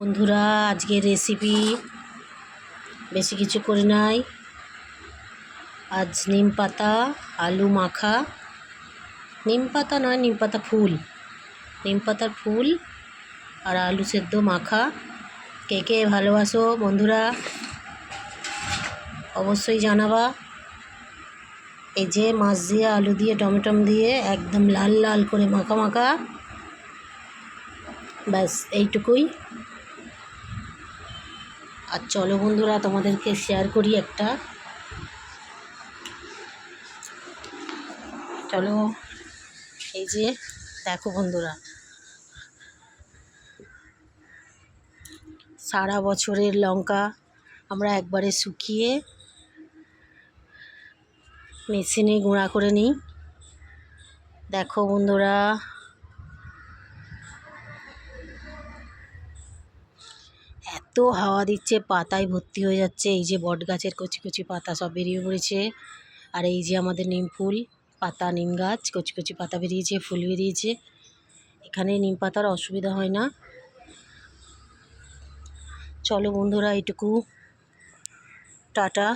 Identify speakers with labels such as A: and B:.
A: বন্ধুরা, আজকের রেসিপি বেশি কিছু করে নাই। আজ নিম পাতা আলু মাখা, নিম পাতা নয়, নিম পাতা ফুল, নিম পাতার ফুল আর আলু সেদ্ধ মাখা। কে কে ভালোবাসো বন্ধুরা অবশ্যই জানাবা। এই যে মাছ দিয়ে আলু দিয়ে টমেটো দিয়ে একদম লাল লাল করে মাখা মাখা, ব্যাস এইটুকুই। আর চলো বন্ধুরা, তোমাদেরকে শেয়ার করি একটা। চলো, এই যে দেখো বন্ধুরা, সারা বছরের লঙ্কা আমরা একবারে শুকিয়ে মেশিনে গুঁড়া করে নিই। দেখো বন্ধুরা, এত হাওয়া দিচ্ছে, পাতায় ভর্তি হয়ে যাচ্ছে। এই যে বট গাছের কচি কচি পাতা সব বেরিয়ে পড়েছে। আর এই যে আমাদের নিম ফুল পাতা, নিম গাছ কচি কচি পাতা বেরিয়েছে, ফুল বেরিয়েছে। এখানে নিম পাতার অসুবিধা হয় না। চলো বন্ধুরা, এইটুকু, টাটা।